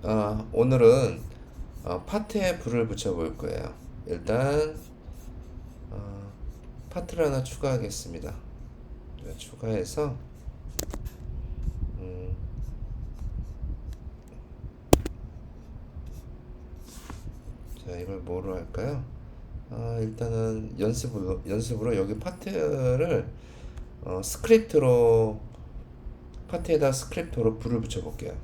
오늘은 파트에 불을 붙여 볼 거예요. 일단 파트를 하나 추가하겠습니다. 추가해서 음, 자, 이걸 뭐로 할까요? 일단은 연습으로 여기 파트를 스크립트로 파트에다 스크립트로 불을 붙여 볼게요.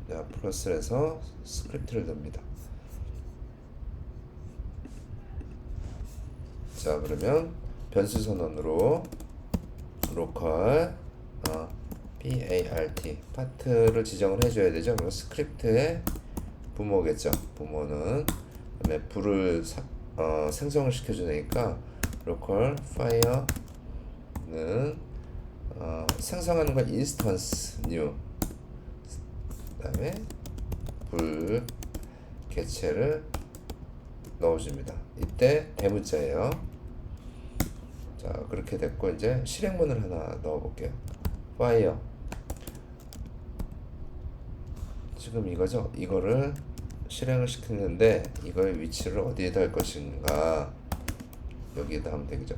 자, 플러스에서 스크립트를 넣습니다. 자, 그러면 변수 선언으로 로컬 PART 파트를 지정을 해줘야 되죠. 그럼 스크립트의 부모겠죠. 부모는 그다음에 불을 생성을 시켜주니까 로컬 fire는 생성하는 건 인스턴스 new 그다음에 불 개체를 넣어줍니다. 이때 대문자예요. 자, 그렇게 됐고 이제 실행문을 하나 넣어볼게요. fire 지금 이거죠. 이거를 실행을 시키는데 이거의 위치를 어디에다 할 것인가 여기에다 하면 되겠죠.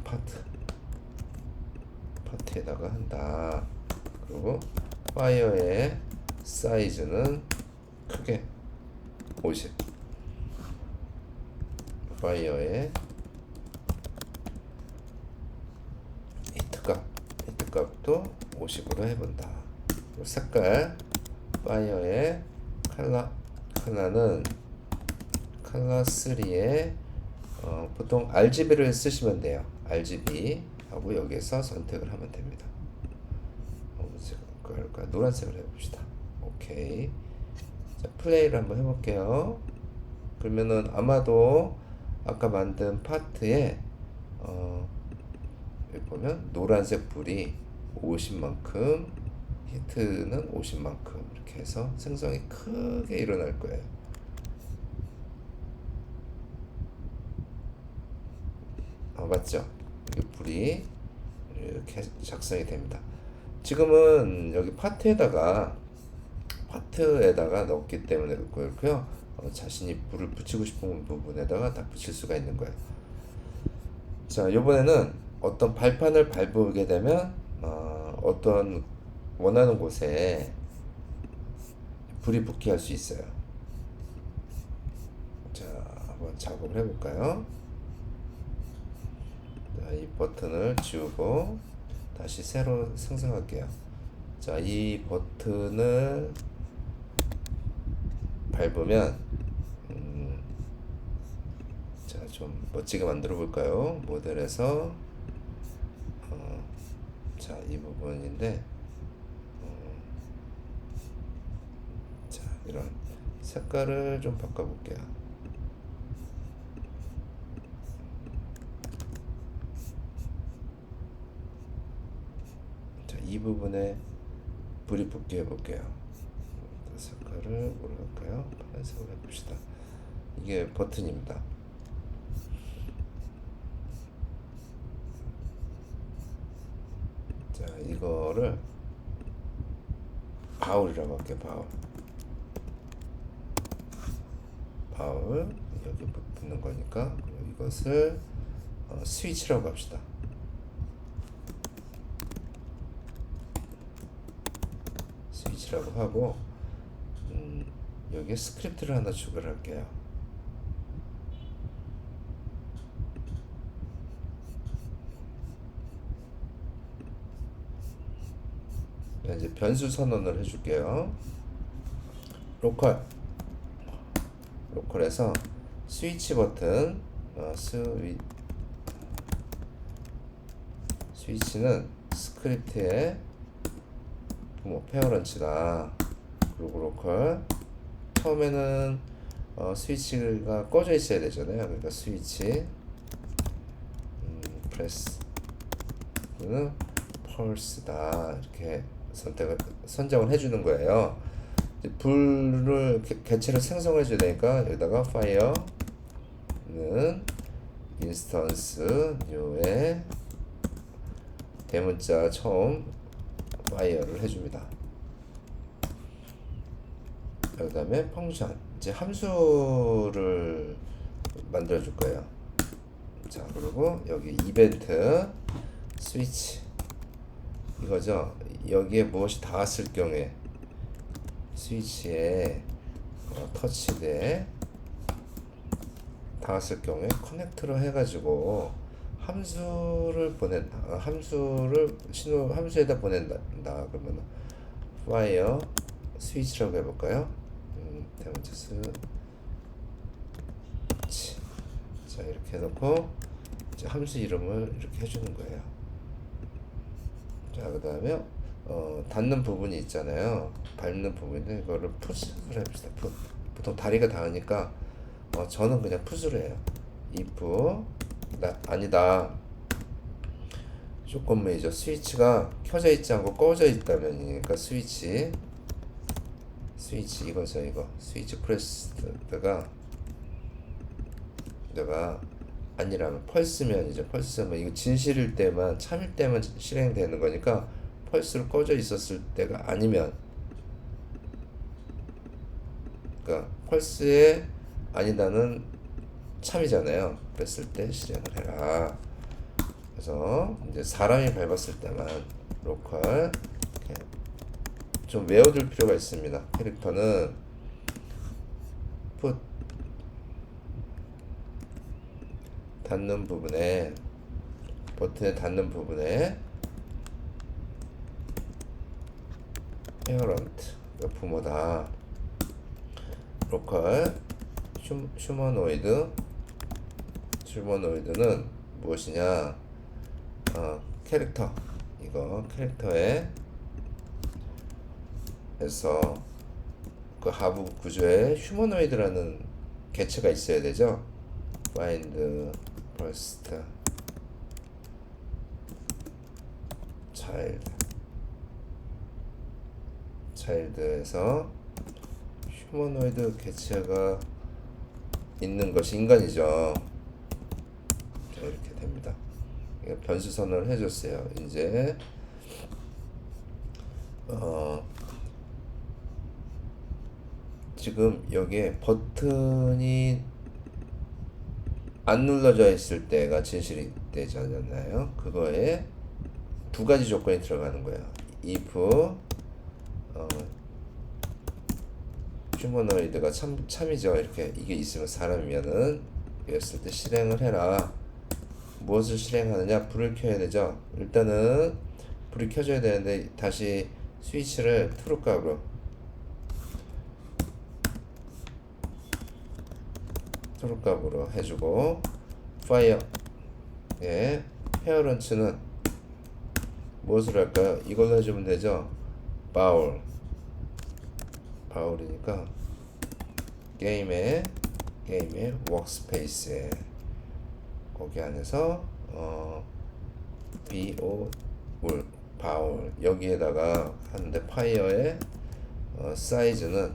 파트에다가 한다. 그리고 fire의 사이즈는 크게 50 fire의 히트값도 50으로 해본다. 색깔 fire의 컬러는 컬러 3에 보통 RGB를 쓰시면 돼요. RGB 하고 여기에서 선택을 하면 됩니다. 노란색을 해봅시다. 오케이. 자, 플레이를 한번 해볼게요. 그러면은 아마도 아까 만든 파트에 여기 보면 노란색 불이 50만큼 히트는 50만큼 이렇게 해서 생성이 크게 일어날 거예요. 맞죠? 이게 불이 이렇게 작성이 됩니다. 지금은 여기 파트에다가 넣었기 때문에 그렇고요. 자신이 불을 붙이고 싶은 부분에다가 다 붙일 수가 있는 거예요. 자, 이번에는 어떤 발판을 밟게 되면 어떤 원하는 곳에 불이 붙게 할 수 있어요. 자, 한번 작업을 해볼까요? 자, 이 버튼을 지우고 다시 새로 생성할게요. 자, 이 버튼을 밟으면 자, 좀 멋지게 만들어 볼까요? 모델에서 자, 이 부분인데 자, 이런 색깔을 좀 바꿔볼게요. 자, 이 부분에 불이 붙게 해볼게요. 색깔을 뭐로 할까요? 파란색으로 해봅시다. 이게 버튼입니다. 자, 이거를 바울이라고 할게요. 바울 여기 붙는 거니까 이것을 스위치라고 합시다. 스위치라고 하고 여기에 스크립트를 하나 추가를 할게요. 이제 변수 선언을 해줄게요. 로컬에서 스위치 버튼 스위치는 스크립트의 페어런치다. 그리고 로컬 처음에는 스위치가 꺼져 있어야 되잖아요. 그러니까 스위치 프레스는 펄스다 이렇게 선정을 해주는 거예요. 이제 불을 개체를 생성해 줘야 되니까 여기다가 fire는 instance new에 대문자 처음 fire를 해줍니다. 그 다음에 펑션, 이제 함수를 만들어 줄 거예요. 자, 그리고 여기 이벤트 스위치 이거죠. 여기에 무엇이 닿았을 경우에 스위치에 터치돼 닿았을 경우에 커넥트로 해가지고 함수를 신호 함수에다 보낸다. 그러면 fire 스위치라고 해볼까요? 데몬트 스위치. 자, 이렇게 해놓고 이제 함수 이름을 이렇게 해주는 거예요. 자, 그 다음에 닿는 부분이 있잖아요. 밟는 부분인데 이거를 풋을 해봅시다. 풋. 보통 다리가 닿으니까 저는 그냥 풋으로 해요. if 아니다. 조건문이죠. 스위치가 켜져 있지 않고 꺼져 있다면이니까 스위치 이거죠. 이거 스위치 프레스드가 내가 아니라면 펄스면이죠. 펄스면 이거 진실일 때만 참일 때만 실행되는 거니까 펄스로 꺼져 있었을 때가 아니면, 그러니까 펄스에 아니다는 참이잖아요. 그랬을 때 실행을 해라. 그래서 이제 사람이 밟았을 때만 로컬 이렇게 좀 외워둘 필요가 있습니다. 캐릭터는 put 닿는 부분에 버튼에 닿는 부분에 parent 부모다. 로컬 휴머노이드는 무엇이냐? 캐릭터. 이거 캐릭터에 에서 그 하부 구조에 휴머노이드라는 개체가 있어야 되죠. find first child에서 휴머노이드 개체가 있는 것이 인간이죠. 자, 이렇게 됩니다. 변수 선언을 해줬어요. 이제 지금 여기에 버튼이 안 눌러져 있을 때가 진실이 되지 않았나요? 그거에 두 가지 조건이 들어가는 거예요. if 휴머노이드가 참이죠. 이렇게 이게 있으면 사람이면은 이랬을 때 실행을 해라. 무엇을 실행하느냐? 불을 켜야 되죠. 일단은 불이 켜져야 되는데 다시 스위치를 트루값으로 해주고 fire 페어런츠는 무엇을 할까요? 이걸로 해주면 되죠. 바울이니까 게임의 워크스페이스에 거기 안에서 바울 여기에다가 하는데 파이어의 사이즈는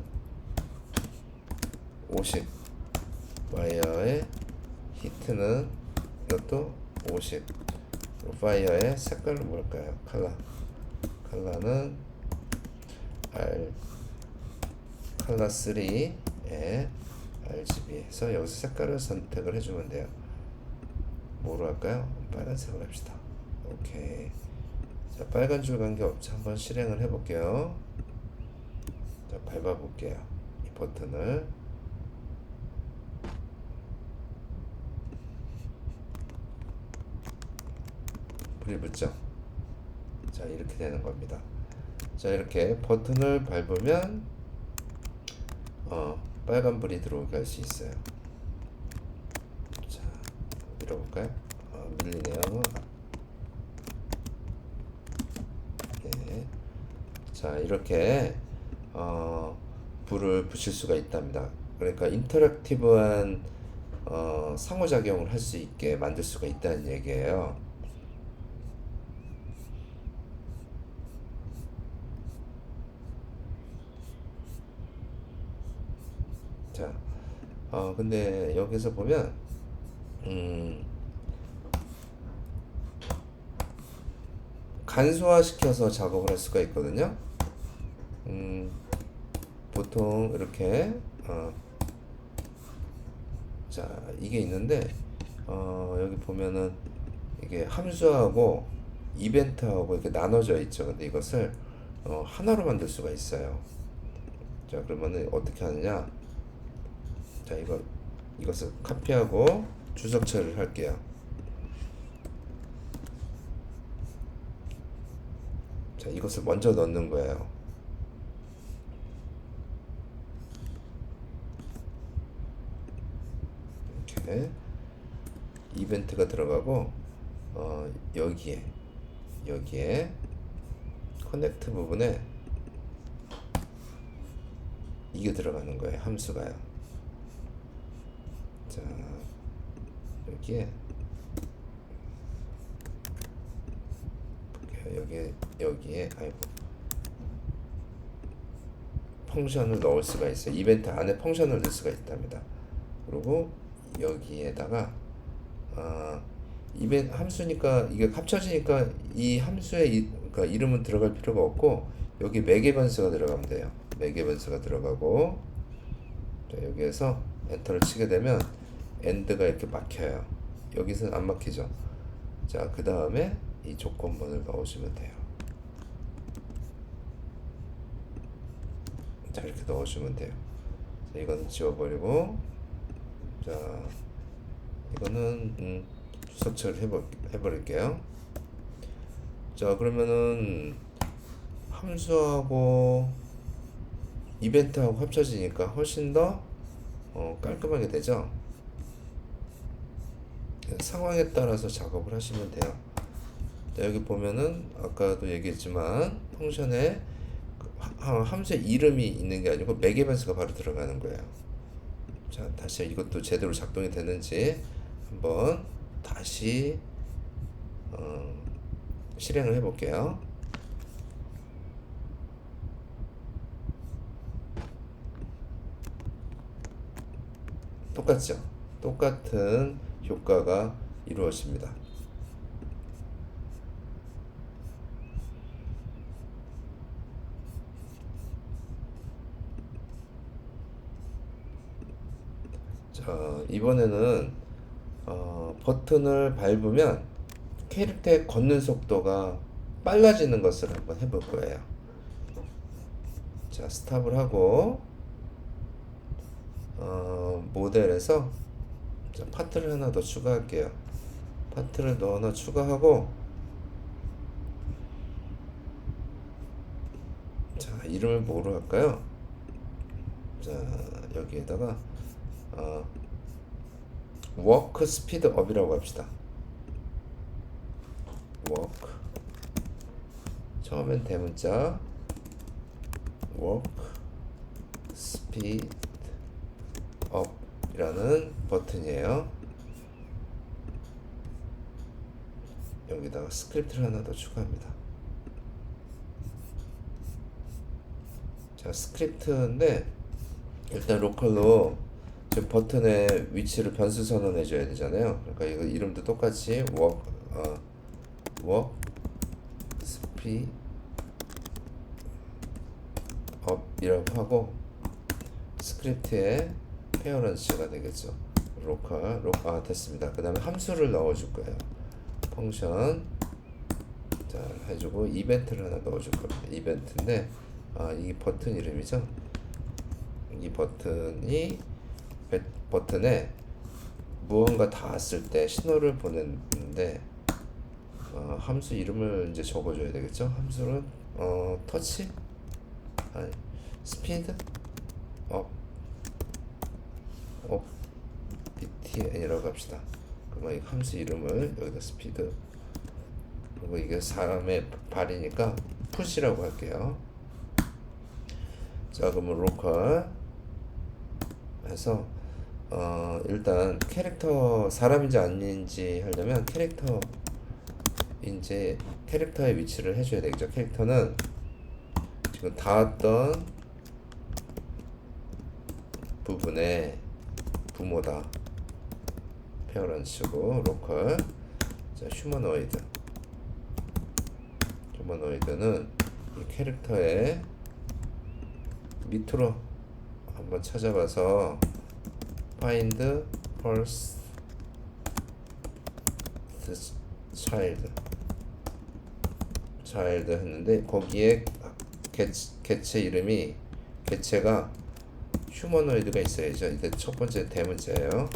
50, 파이어의 히트는 이것도 50, 파이어의 색깔은 뭘까요? 컬러는 컬러 3에 RGB 해서 여기서 색깔을 선택을 해주면 돼요. 뭐로 할까요? 빨간색으로 합시다. 오케이. 자, 빨간 줄 관계없이 한번 실행을 해볼게요. 자, 밟아볼게요. 이 버튼을. 불이 붙죠? 자, 이렇게 되는 겁니다. 자, 이렇게 버튼을 밟으면 빨간 불이 들어오게 할 수 있어요. 자, 밀어볼까요? 밀리네요. 네. 자, 이렇게 불을 붙일 수가 있답니다. 그러니까 인터랙티브한 상호작용을 할 수 있게 만들 수가 있다는 얘기예요. 자, 근데 여기서 보면 간소화시켜서 작업을 할 수가 있거든요. 보통 이렇게 자 이게 있는데 여기 보면은 이게 함수하고 이벤트하고 이렇게 나눠져 있죠. 근데 이것을 하나로 만들 수가 있어요. 자 그러면은 어떻게 하느냐? 자 이것을 카피하고 주석 처리를 할게요. 자 이것을 먼저 넣는 거예요. 이렇게 이벤트가 들어가고 여기에 커넥트 부분에 이게 들어가는 거예요. 함수가요. 자 여기에 아이고 펑션을 넣을 수가 있어요. 이벤트 안에 펑션을 넣을 수가 있답니다. 그리고 여기에다가 이벤트 함수니까 이게 합쳐지니까 이 함수의 그러니까 이름은 들어갈 필요가 없고 여기 매개변수가 들어가면 돼요. 매개변수가 들어가고 자, 여기에서 엔터를 치게 되면 엔드가 이렇게 막혀요. 여기서는 안 막히죠. 자, 그 다음에 이 조건문을 넣으시면 돼요. 자, 이렇게 넣으시면 돼요. 자, 이거는 지워버리고 자, 이거는 주석 처리 해버릴게요. 자, 그러면은 함수하고 이벤트하고 합쳐지니까 훨씬 더 깔끔하게 되죠. 상황에 따라서 작업을 하시면 돼요. 자, 여기 보면은 아까도 얘기했지만 펑션에 함수의 이름이 있는 게 아니고 매개변수가 바로 들어가는 거예요. 자, 다시 이것도 제대로 작동이 되는지 한번 다시 실행을 해볼게요. 똑같죠? 똑같은 효과가 이루어집니다. 자, 이번에는 버튼을 밟으면 캐릭터의 걷는 속도가 빨라지는 것을 한번 해볼 거예요. 자, 스탑을 하고 모델에서 자, 파트를 하나 더 추가할게요. 파트를 하나 추가하고 자, 이름을 뭐로 할까요? 자, 여기에다가 워크 스피드 업이라고 합시다. 워크 처음엔 대문자 워크 스피드 업이라는 버튼이에요. 여기다가 스크립트를 하나 더 추가합니다. 자, 스크립트인데 일단 로컬로 지금 버튼의 위치를 변수 선언해 줘야 되잖아요. 그러니까 이거 이름도 똑같이 워크 스피드 업이라고 하고 스크립트의 페어런스가 되겠죠. 로컬 됐습니다. 그 다음에 함수를 넣어줄 거예요. 펑션 자 해주고 이벤트를 하나 넣어줄 겁니다. 이벤트인데 이 버튼 이름이죠. 이 버튼에 무언가 닿았을 때 신호를 보내는데 함수 이름을 이제 적어줘야 되겠죠. 함수는 터치 아니 스피드 업 btn이라고 합시다. 그러면 이 함수 이름을 여기다 스피드 그리고 이게 사람의 발이니까 푸시라고 할게요. 자 그러면 로컬 해서 일단 캐릭터 사람인지 아닌지 하려면 캐릭터의 위치를 해줘야 되겠죠. 캐릭터는 지금 닿았던 부분에 부모다. 페어런스고 로컬. 자 휴머노이드는 이 캐릭터의 밑으로 한번 찾아봐서 find first child 했는데 거기에 개체 이름이 개체가 휴머노이드가 있어야죠. 이제 첫 번째 대문자예요.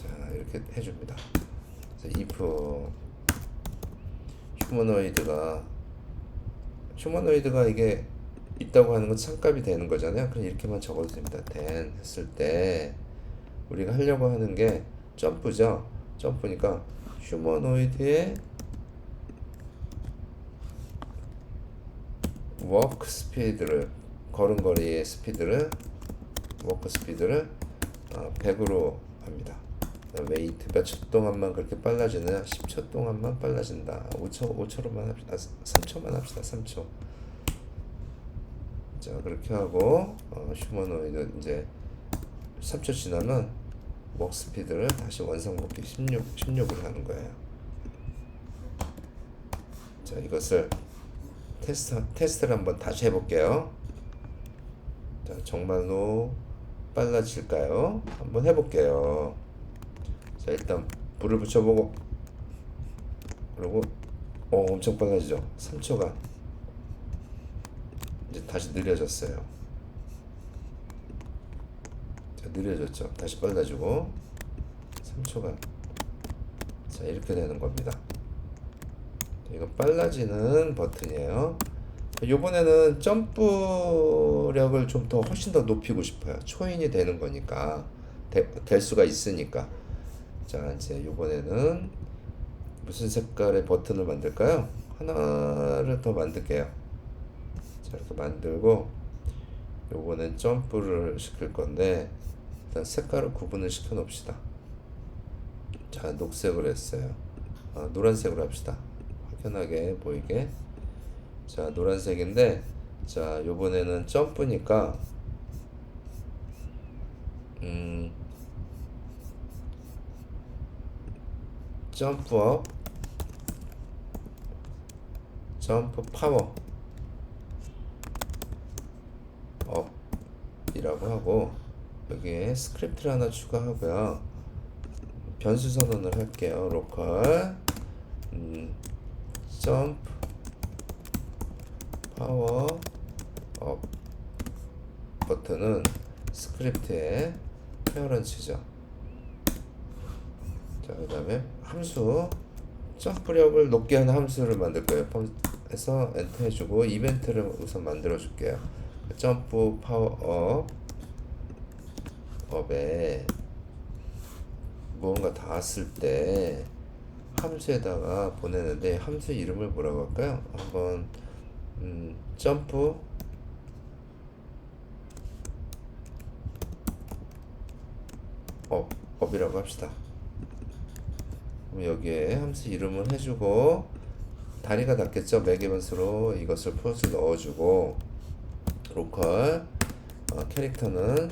자, 이렇게 해줍니다. if 휴머노이드가 이게 있다고 하는 건 참값이 되는 거잖아요. 그럼 이렇게만 적어도 됩니다. then 했을 때 우리가 하려고 하는 게 점프죠. 점프니까 휴머노이드의 워크 스피드를 걸음걸이의 스피드를 워크 스피드를 100으로 합니다. 웨이트 몇 초 동안만 그렇게 빨라지느냐? 10초 동안만 빨라진다. 5초로만 합시다. 3초만 합시다. 3초. 자, 그렇게 하고 휴머노이드 이제 3초 지나면 워크 스피드를 다시 원상복귀 16을 하는 거예요. 자, 이것을 테스트를 한번 다시 해볼게요. 자, 정말로 빨라질까요? 한번 해볼게요. 자, 일단 불을 붙여보고 그리고 엄청 빨라지죠. 3초간 이제 다시 느려졌어요. 자, 느려졌죠. 다시 빨라지고 3초간 자, 이렇게 되는 겁니다. 이거 빨라지는 버튼이에요. 요번에는 점프력을 좀 더 훨씬 더 높이고 싶어요. 초인이 되는 거니까 될 수가 있으니까. 자, 이제 요번에는 무슨 색깔의 버튼을 만들까요? 하나를 더 만들게요. 자, 이렇게 만들고 요번엔 점프를 시킬 건데 일단 색깔을 구분을 시켜 놓읍시다. 자, 녹색으로 했어요. 노란색으로 합시다. 확연하게 보이게. 자, 노란색인데 자, 요번에는 점프니까 점프업 점프 파워 업이라고 하고 여기에 스크립트를 하나 추가하고요. 변수 선언을 할게요. 로컬 점프 파워 업 버튼은 스크립트의 페어런츠죠. 자, 그 다음에 함수 점프력을 높게 하는 함수를 만들 거예요. 해서 엔터 해주고 이벤트를 우선 만들어 줄게요. 점프 파워 업에 무언가 닿았을 때 함수에다가 보내는데 함수 이름을 뭐라고 할까요? 한번 점프 업이라고 합시다. 그럼 여기에 함수 이름을 해주고 다리가 닿겠죠? 매개변수로 이것을 푸릇을 넣어주고 로컬 캐릭터는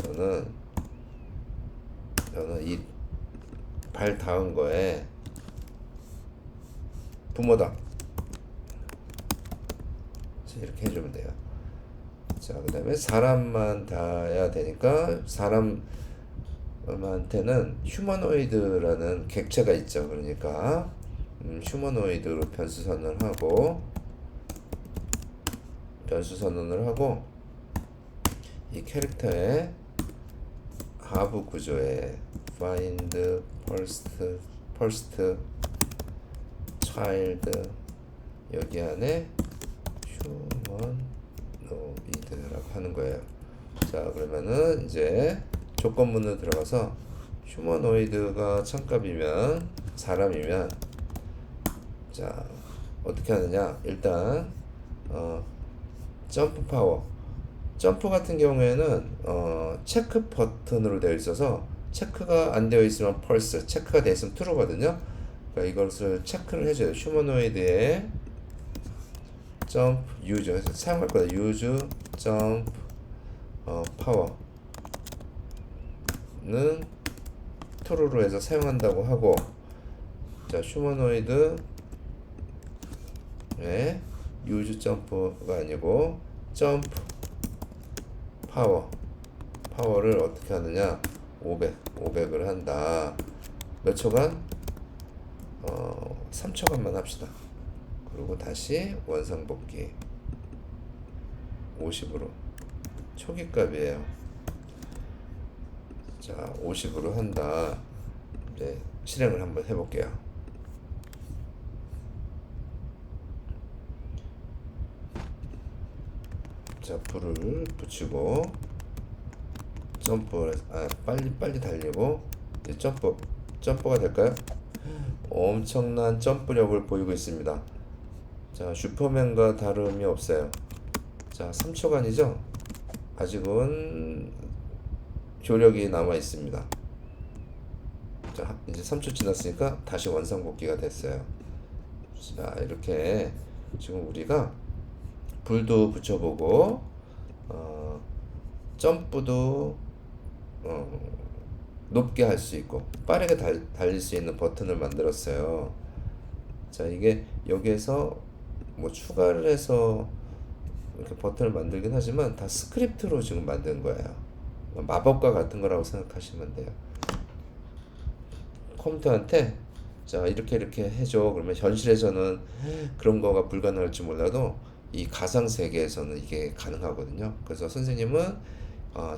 저는 이 발 닿은 거에 부모다. 이렇게 해주면 돼요. 자, 그 다음에 사람만 닿아야 되니까 사람한테는 휴머노이드라는 객체가 있죠. 그러니까 휴머노이드로 변수 선언을 하고 이 캐릭터의 하부 구조에 find first child 여기 안에 휴머노이드라고 하는 거예요. 자, 그러면은 이제 조건문으로 들어가서 휴머노이드가 참값이면 사람이면 자, 어떻게 하느냐? 일단 점프 파워 점프 같은 경우에는 체크 버튼으로 되어 있어서 체크가 안 되어 있으면 펄스, 체크가 되어 있으면 true거든요. 그러니까 이것을 체크를 해줘요. 휴머노이드의 점프 유즈 사용할 거다. 유즈 점프 파워는 true로 해서 사용한다고 하고 자, 휴머노이드 네, 유즈 점프가 아니고 점프 파워를 어떻게 하느냐, 500을 한다. 몇 초간? 3초간만 합시다. 그리고 다시 원상복귀 50으로 초기값이에요. 자, 50으로 한다. 이제 실행을 한번 해볼게요. 자, 불을 붙이고 점프를 빨리 달리고 이제 점프가 될까요? 엄청난 점프력을 보이고 있습니다. 자, 슈퍼맨과 다름이 없어요. 자, 3초간이죠? 아직은 효력이 남아 있습니다. 자, 이제 3초 지났으니까 다시 원상복귀가 됐어요. 자, 이렇게 지금 우리가 불도 붙여보고 점프도 높게 할 수 있고 빠르게 달릴 수 있는 버튼을 만들었어요. 자, 이게 여기에서 뭐 추가를 해서 이렇게 버튼을 만들긴 하지만 다 스크립트로 지금 만든 거예요. 마법과 같은 거라고 생각하시면 돼요. 컴퓨터한테 자, 이렇게 해줘. 그러면 현실에서는 그런 거가 불가능할지 몰라도 이 가상 세계에서는 이게 가능하거든요. 그래서 선생님은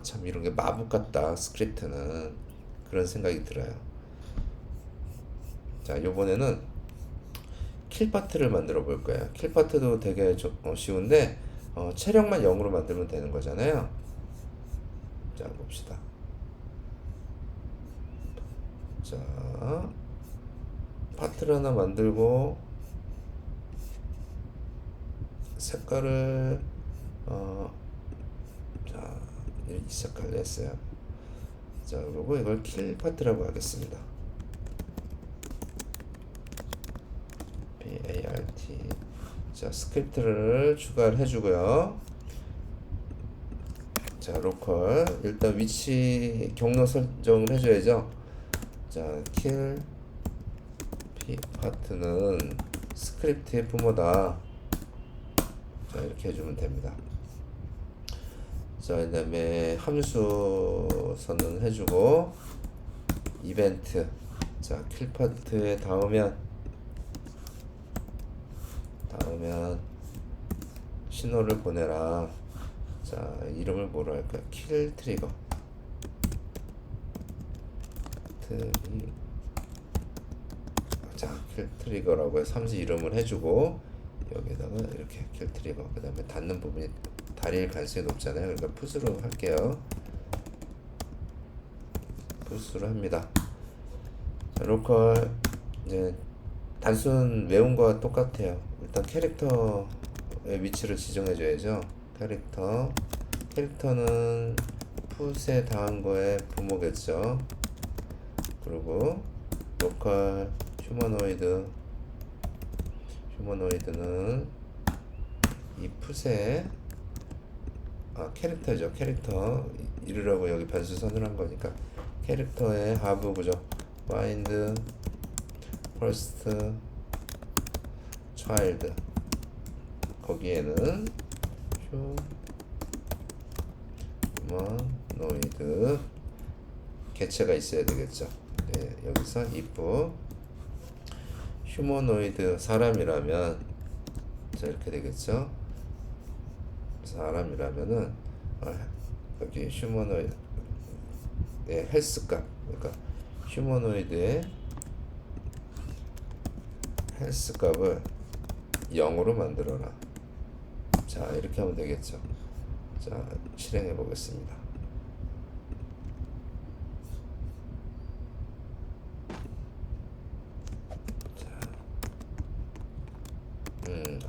참 이런 게 마법 같다, 스크립트는. 그런 생각이 들어요. 자, 요번에는 킬 파트를 만들어 볼 거예요. 킬 파트도 되게 쉬운데 체력만 0으로 만들면 되는 거잖아요. 자, 봅시다. 자, 파트를 하나 만들고 색깔을 자, 이 색깔 냈어요. 자, 그리고 이걸 킬 파트라고 하겠습니다. PART. 자, 스크립트를 추가를 해주고요. 자, 로컬 일단 위치 경로 설정을 해줘야죠. 자, 킬 P 파트는 스크립트의 부모다. 자, 이렇게 해주면 됩니다. 자, 그 다음에 함수 선언해주고 이벤트. 자, 킬 파트에 닿으면 신호를 보내라. 자, 이름을 뭐로 할까요? 킬 트리거. 자, 킬 트리거라고 해서 함수 이름을 해주고 여기다가 이렇게 킬 트리거. 그 다음에 닿는 부분이 다릴 가능성이 높잖아요. 그러니까 푸스로 할게요. 푸스로 합니다. 자, 로컬 이제 단순 외운 거와 똑같아요. 일단 캐릭터의 위치를 지정해 줘야죠. 캐릭터는 풋에 닿은 거의 부모겠죠. 그리고 로컬 휴머노이드는 이 풋에 캐릭터죠. 캐릭터 이르라고 여기 변수 선언한 거니까 캐릭터의 하부구죠. find first child. 거기에는 휴머노이드 개체가 있어야 되겠죠. 네, 여기서 if 휴머노이드 사람이라면 자, 이렇게 되겠죠. 사람이라면은 여기 휴머노이드 헬스 값, 그러니까 휴머노이드의 헬스 값을 0으로 만들어라. 자, 이렇게 하면 되겠죠. 자, 실행해 보겠습니다.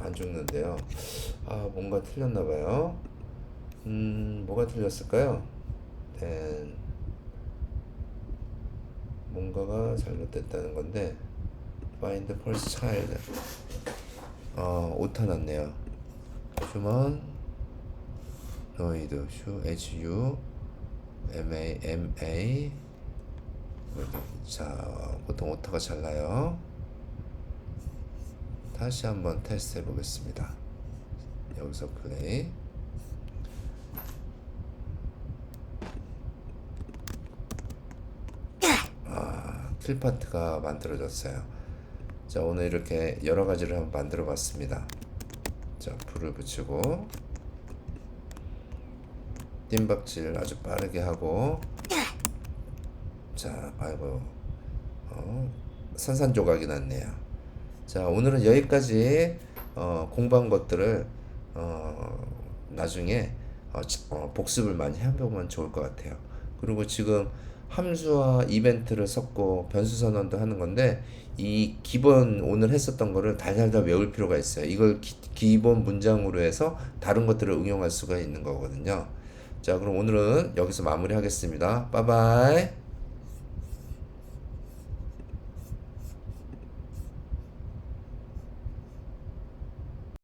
안 죽는데요. 뭔가 틀렸나봐요. 뭐가 틀렸을까요? 뭔가가 잘못됐다는 건데, find first child. 오타 났네요. 휴먼 노이드, HUMAMA. 자, 보통 오타가 잘 나요. 다시 한번 테스트 해 보겠습니다. 여기서 플레이. 킬 파트가 만들어졌어요. 자, 오늘 이렇게 여러 가지를 한번 만들어 봤습니다. 자, 불을 붙이고 뜀박질 아주 빠르게 하고, 자, 아이고, 산산조각이 났네요. 자, 오늘은 여기까지 공부한 것들을 나중에 복습을 많이 해보면 좋을 것 같아요. 그리고 지금 함수와 이벤트를 섞고 변수 선언도 하는 건데, 이 기본 오늘 했었던 거를 달달달 외울 필요가 있어요. 이걸 기본 문장으로 해서 다른 것들을 응용할 수가 있는 거거든요. 자, 그럼 오늘은 여기서 마무리하겠습니다. 빠바이.